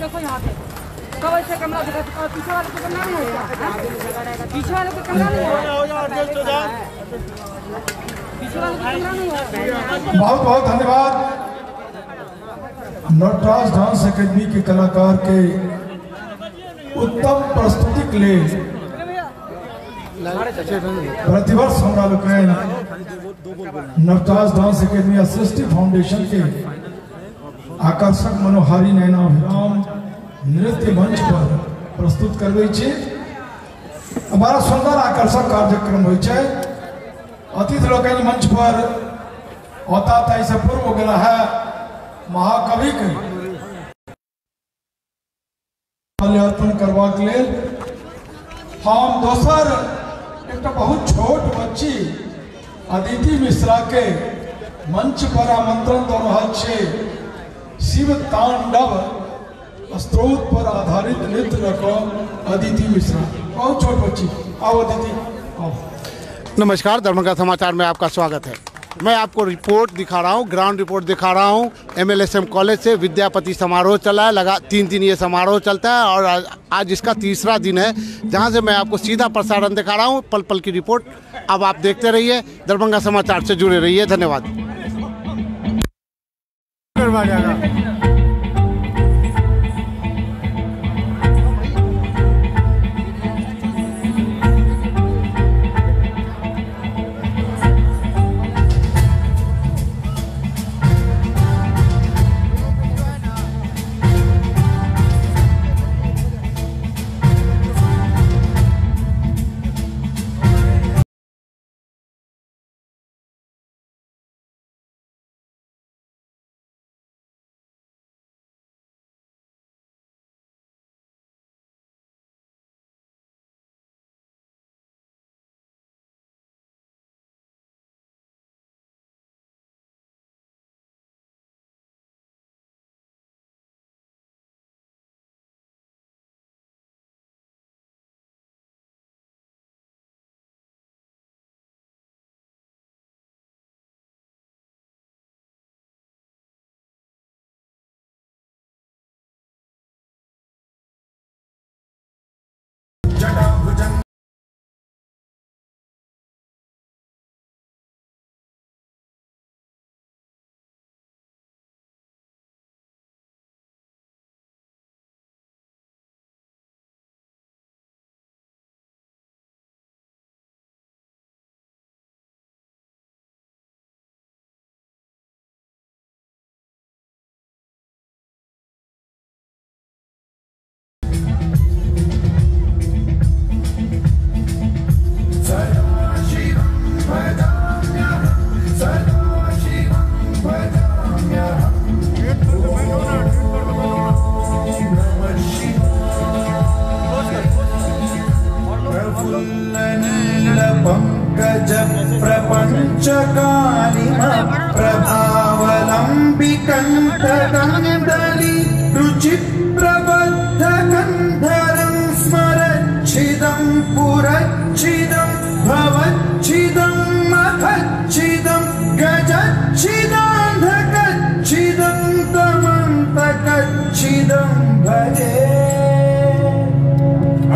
देखो यहाँ पे कब ऐसे कैमरा दिखा, पीछे वाले को कैमरा नहीं है, पीछे वाले को कैमरा नहीं है, पीछे वाले को कैमरा नहीं है। बहुत बहुत धन्यवाद नटराज डांस एकेडमी के कलाकार के उत्तम प्रस्तुति के लिए प्रतिवर्ष हमरा लोग नटराज डांस एकेडमी सृष्टि फाउंडेशन के आकर्षक मनोहारी नैनाभिराम नृत्य मंच पर प्रस्तुत करवे छे। बड़ा सुंदर आकर्षक कार्यक्रम होय छे। अतिथि लोग मंच पर होता से पूर्व गेला है महाकवि के अर्पण करवाक लेल हम दोसर एक बहुत छोट बच्ची अदिति मिश्रा के मंच पर आमंत्रण दे रहा छे। शिव तांडव स्त्रोत पर आधारित नृत्य रकम अदिति मिश्रा, बहुत छोट बच्ची। आओ अदिति आओ। नमस्कार, दरभंगा समाचार में आपका स्वागत है। मैं आपको रिपोर्ट दिखा रहा हूँ, ग्राउंड रिपोर्ट दिखा रहा हूँ। MLSM कॉलेज से विद्यापति समारोह चला है, लगा 3 दिन ये समारोह चलता है और आज इसका तीसरा दिन है, जहाँ से मैं आपको सीधा प्रसारण दिखा रहा हूँ, पल पल की रिपोर्ट। अब आप देखते रहिए, दरभंगा समाचार से जुड़े रहिए। धन्यवाद। प्रभावलम्बिकण्ठकन्दली रुचिप्रबद्धकन्धरं स्मरच्छिदं पुरच्छिदं भवच्छिदं मखच्छिदं गजच्छिदान्धकच्छिदं तमन्तकच्छिदं भजे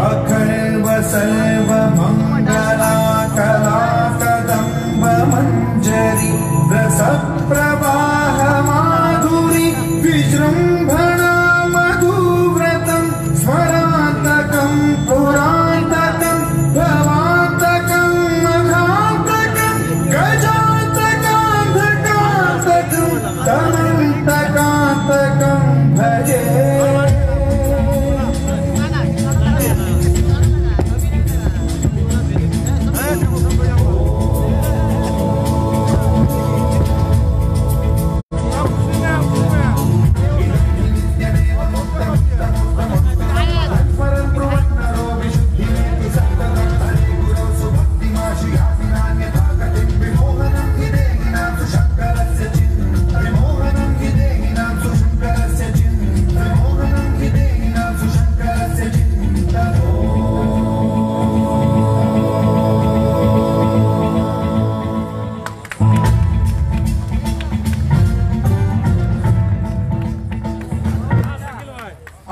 अखर्व सर्वमङ्गला कला कदम्ब मञ्जरी रसप्रवाह माधुरी विजृम्भणा मधुव्रतं स्मरान्तकं पुरान्तकं भवान्तकं मघान्तकं गजान्तकान्धकान्तकं तमन्तकान्तकं भजे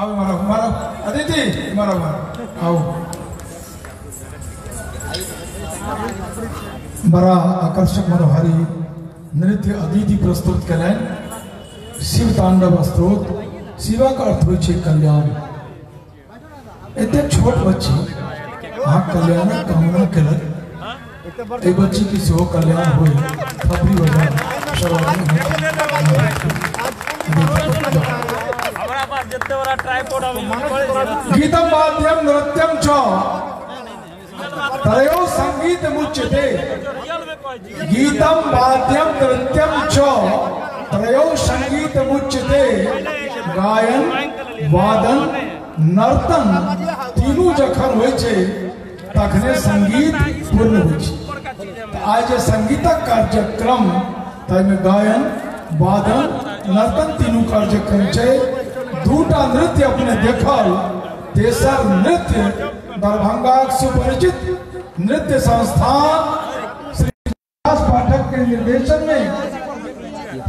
आओ मारो अदिति मारो आओ। बड़ा आकर्षक मनोहारी नृत्य अदिति प्रस्तुत करें। शिव तांडव स्तोत्र। शिवा का अर्थ हो कल्याण। इतने छोट बच्ची हाँ कल्याण कामना कलर एक बच्ची की सेहो कल्याण हो थपड़ी बजा गीतम वाद्यम नृत्यम च त्रयो संगीत मुच्यते। गीतम वाद्यम नृत्यम च त्रयो संगीत मुच्यते। गायन वादन नर्तन तीनों जखन होय छे तखने संगीत पूर्ण होय छे। आज संगीतक कार्यक्रम तैमे गायन वादन नर्तन तीनों कार्यक्रम छे। दूटा नृत्य अपने देखल। तेसर नृत्य दरभंगा सुपरिचित नृत्य संस्थान श्री पाठक के निर्देशन में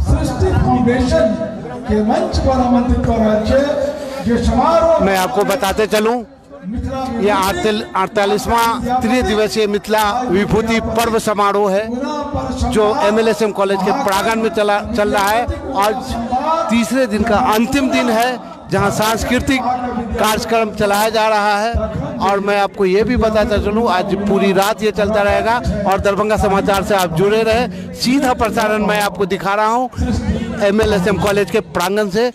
सृष्टि फाउंडेशन के मंच पर आमंत्रित कर रहे जो समारोह मैं आपको बताते चलूं, ये 48वां त्रिदिवसीय मिथिला विभूति पर्व समारोह है जो MLSM कॉलेज के प्रांगण में चल रहा है। आज तीसरे दिन का अंतिम दिन है जहां सांस्कृतिक कार्यक्रम चलाया जा रहा है। और मैं आपको ये भी बताता चलूं, आज पूरी रात ये चलता रहेगा और दरभंगा समाचार से आप जुड़े रहे। सीधा प्रसारण मैं आपको दिखा रहा हूं MLSM कॉलेज के प्रांगण से।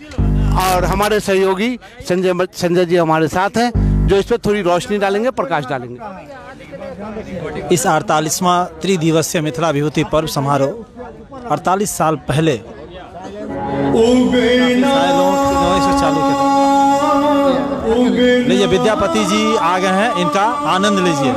और हमारे सहयोगी संजय जी हमारे साथ हैं जो इस पर थोड़ी रोशनी डालेंगे, प्रकाश डालेंगे। इस 48वां त्रिदिवसीय मिथिला विभूति पर्व समारोह 48 साल पहले लीजिए विद्यापति जी आ गए हैं, इनका आनंद लीजिए।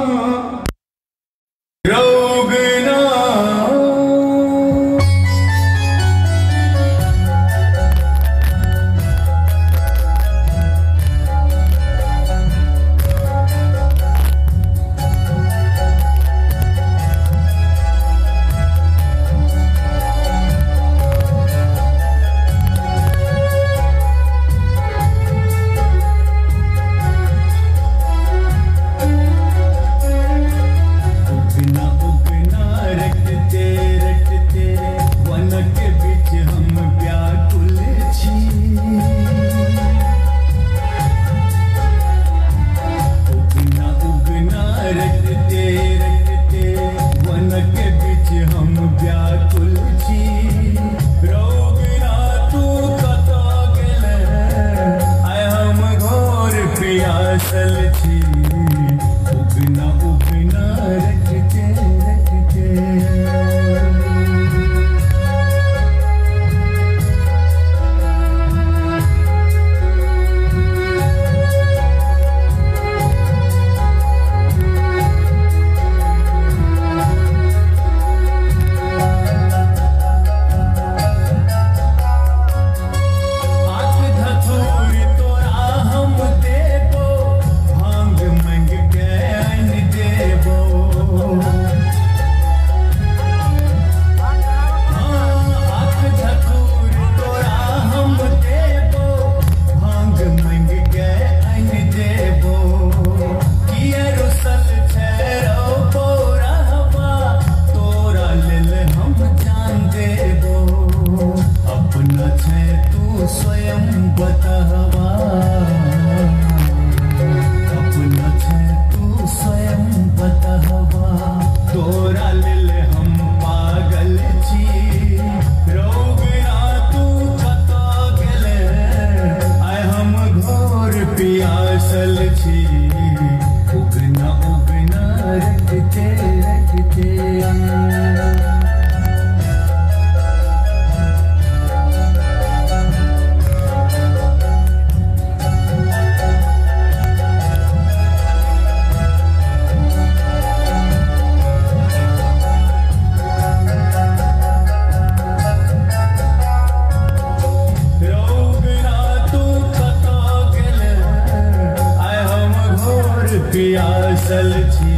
पियासल छी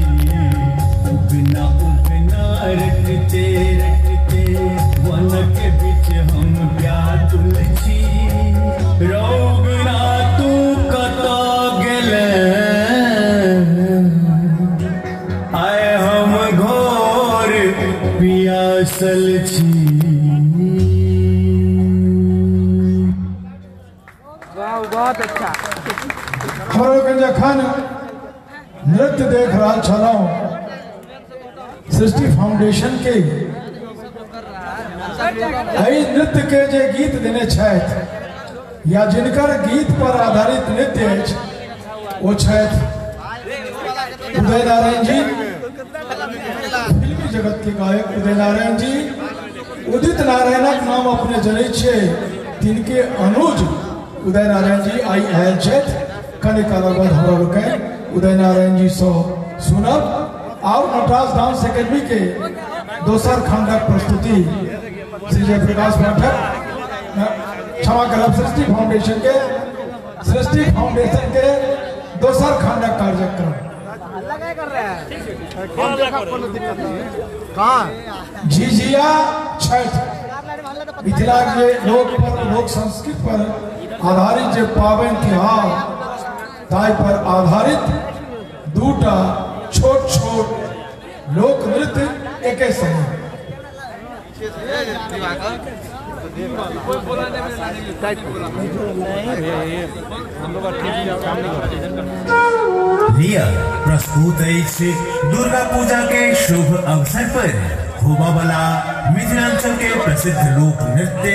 उगना उगना रटते रटते वन के बीच हम व्याकुल छी रोगना तू असल छी वाह बहुत अच्छा हमारे जखन नृत्य देख रहा छलौं सृष्टि फाउंडेशन के एहि नृत्य के जे गीत देने छथि या जिनकर गीत पर आधारित नृत्य अछि वो छथि उदय नारायण जी, फिल्मी जगत के गायक उदय नारायण जी। उदित नारायणक नाम अपने जनै छियै, तिनके अनुज उदय नारायण जी आई आयल छथि। कनि काल बाद हमरा लोकनि उदय नारायण जी सँ सुनब। और नटराज डांस एकेडमी के दोसर खंडक प्रस्तुति श्री जयप्रकाश पाठक, क्षमा करब, सृष्टि फाउंडेशन के दोसर खंडक कार्यक्रम झिझिया छठ मिथिला के लोक संस्कृति पर आधारित जे पाबनि त्योहार ताहि पर आधारित दूटा छोट छोट लोक नृत्य एके संग प्रस्तुत दुर्गा पूजा के शुभ अवसर पर होबा वाला मिथिलांचल के प्रसिद्ध लोक नृत्य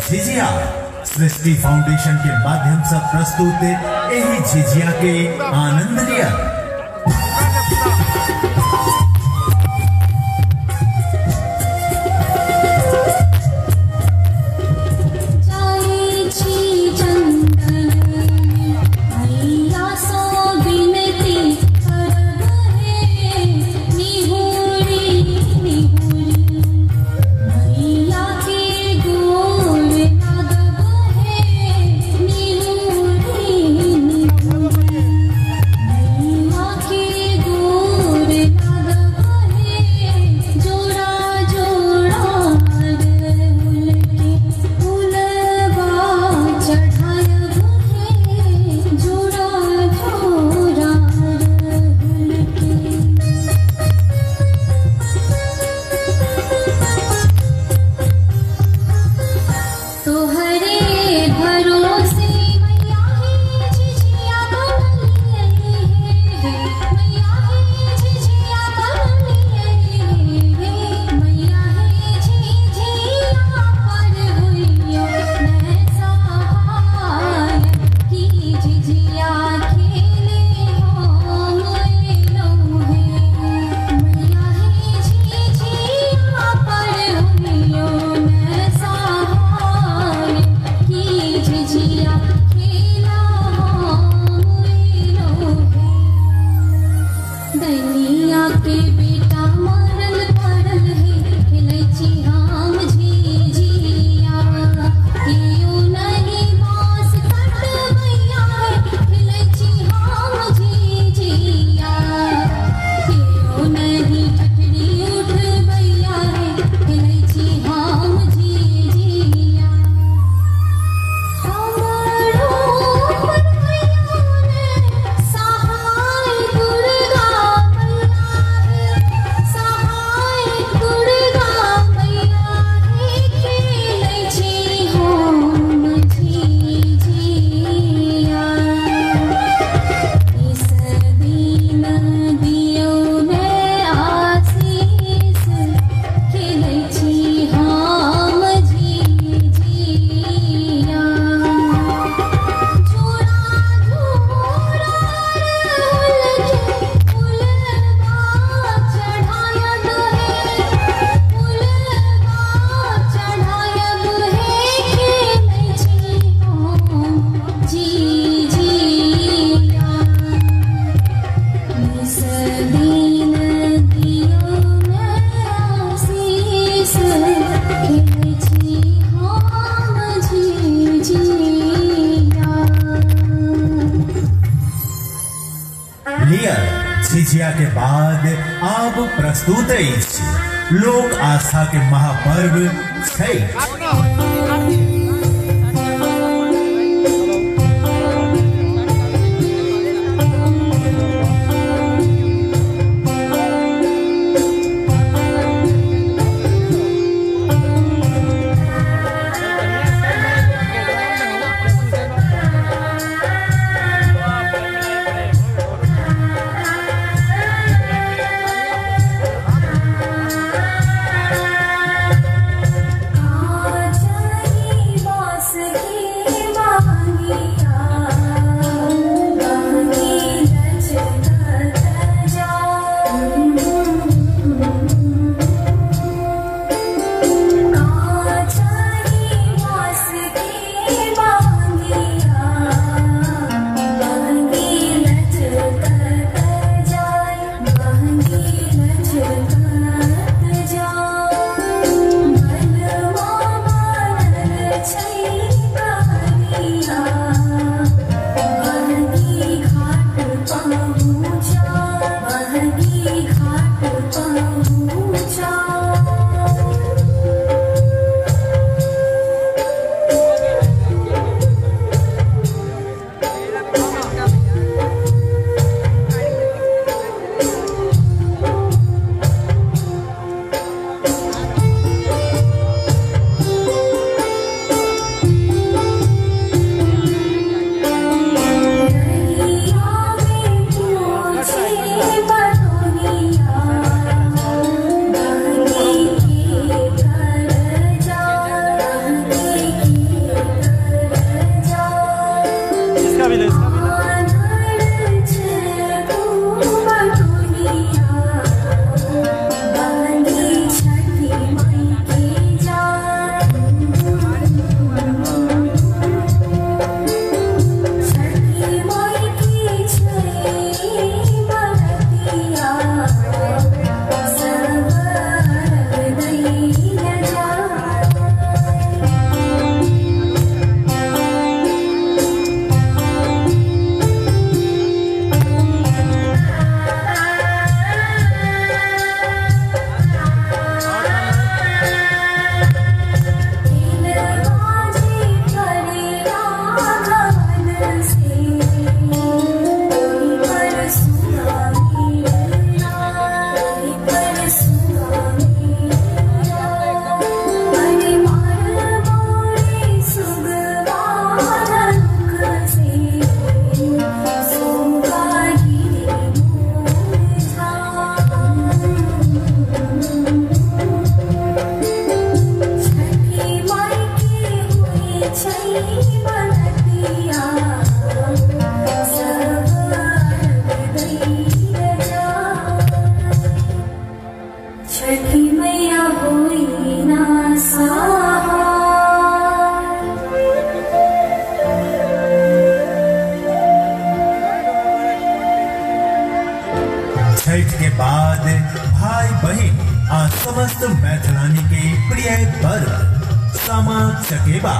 झिझिया सृष्टि फाउंडेशन के माध्यम से प्रस्तुत यही झिझिया के आनंद लिया। झिझिया के बाद अब प्रस्तुत लोक आस्था के महापर्व छठ। छठ के बाद भाई बहन आज समस्त मैथिलानी के प्रिय पर्व सामा चकेबा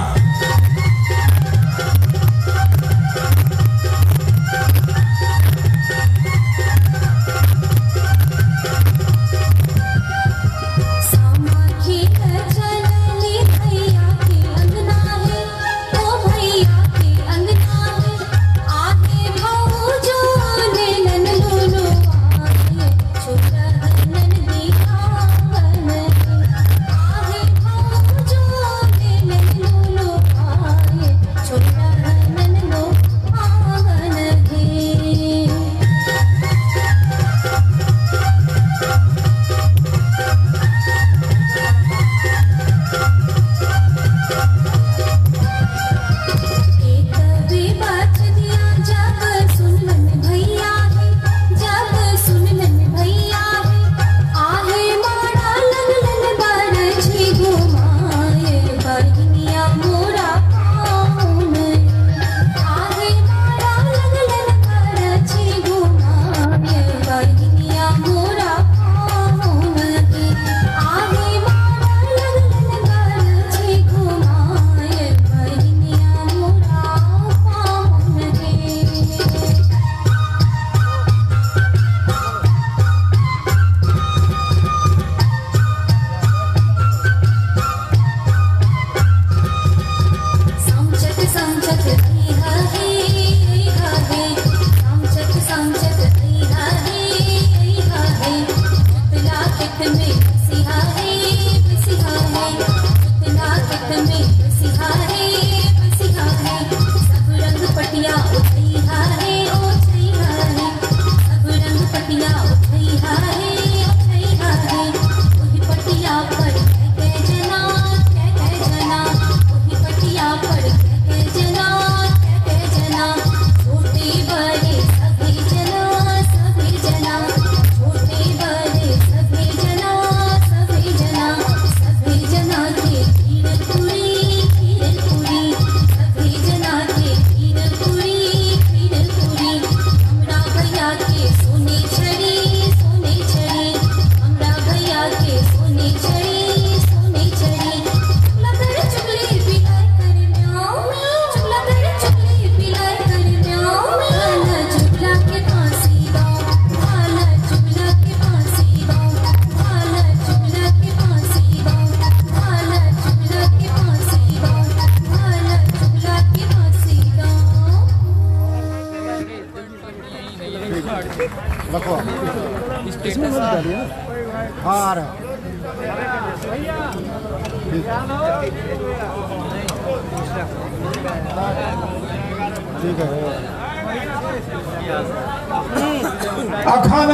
अखन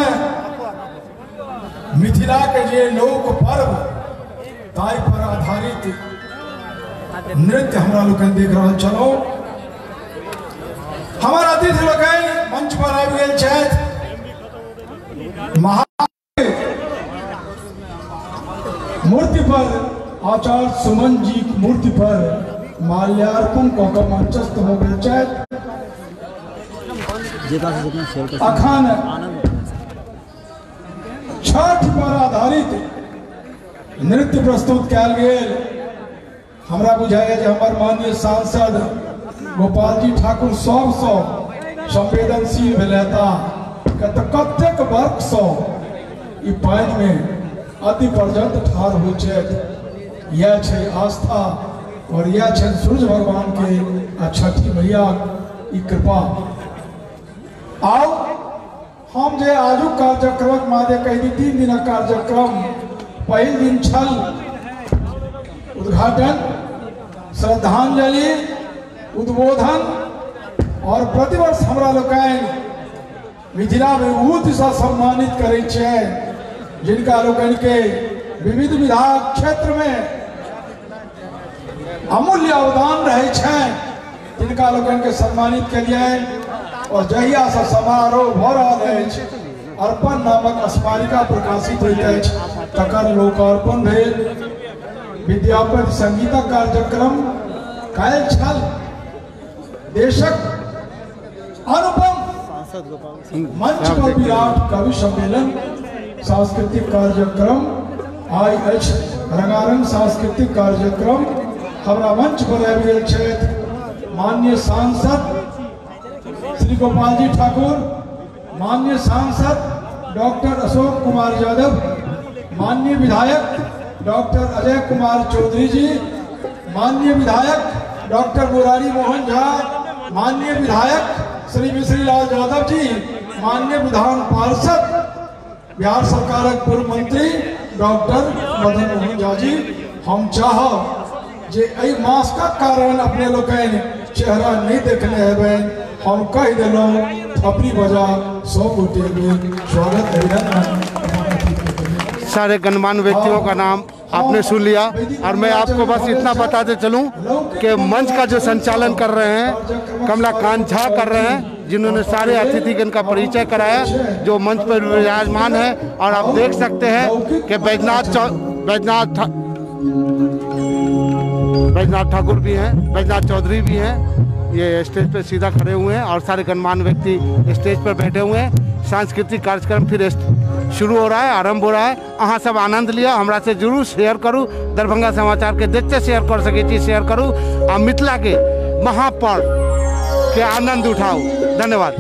मिथिला के जे लोक पर्व ताई पर आधारित नृत्य हमरा लोग देख रहा चलो हमारा अतिथि लोग मंच पर आबि गेल छथि मूर्ति पर आचार्य सुमन जी की मूर्ति पर माल्यार्पण कऽ मंचस्थ हो गेल छथि। अखन छठ पर आधारित नृत्य प्रस्तुत कयल गेल। हमरा बुझाइए जे हमर माननीय सांसद गोपाल जी ठाकुर सबसँ संवेदनशील भेलता कतेक वर्ष सँ ई पानि में अति पर्यंत ठाढ़ होइ छथि। यह छै आस्था और यह छै सूर्य भगवान के आ छठी मैया की कृपा। आओ हम जे आजू कार्यक्रम मादे कही 3 दिन कार्यक्रम पहिल दिन छल उद्घाटन, श्रद्धांजलि, उद्बोधन और प्रतिवर्ष हमरा लोकनि मिथिला में ऊत से सम्मानित करे छे जिनका लोकनि के विविध विधान क्षेत्र में अमूल्य अवदान रहे छे जिनका लोकनि के सम्मानित करिए। और जहिया से समारोह भ रहा है अर्पण नामक स्मारिका प्रकाशित होइत अछि तकर लोकार्पण भेल। विद्यापति संगीतक कार्यक्रम काल्हि छल। देशक अनुपम मंच पर विराट कवि सम्मेलन सांस्कृतिक कार्यक्रम IH रंगारंग सांस्कृतिक कार्यक्रम हमारा मंच पर आबि गेल छथि माननीय सांसद श्री गोपाल जी ठाकुर, माननीय सांसद डॉक्टर अशोक कुमार यादव, माननीय विधायक डॉक्टर अजय कुमार चौधरी जी, माननीय विधायक डॉक्टर मुरारी मोहन झा, माननीय विधायक श्री मिश्री लाल यादव जी, माननीय विधान पार्षद बिहार सरकार पूर्व मंत्री डॉक्टर मदन मोहन झा जी। हम चाहब जे एहि मास्कक कारण अपने लोग चेहरा नहीं देखने हेबे, हम कह दिलों थपड़ी बजा 100 गोटे स्वागत है। सारे गणमान्य व्यक्तियों का नाम आपने सुन लिया और मैं आपको बस इतना बताते चलूं कि मंच का जो संचालन कर रहे हैं कमलाकांत झा कर रहे हैं, जिन्होंने सारे अतिथिगण का परिचय कराया जो मंच पर विराजमान है। और आप देख सकते हैं कि बैजनाथ ठाकुर भी हैं, बैजनाथ चौधरी भी हैं, ये स्टेज पे सीधा खड़े हुए हैं और सारे गणमान्य व्यक्ति स्टेज पर बैठे हुए हैं। सांस्कृतिक कार्यक्रम फिर शुरू हो रहा है, आरंभ हो रहा है। अहाँ सब आनंद लिया, हमरा से जरूर शेयर करूँ, दरभंगा समाचार के देखते शेयर कर सके छी शेयर करूँ आ मिथिला के महापर्व के आनंद उठाओ। धन्यवाद।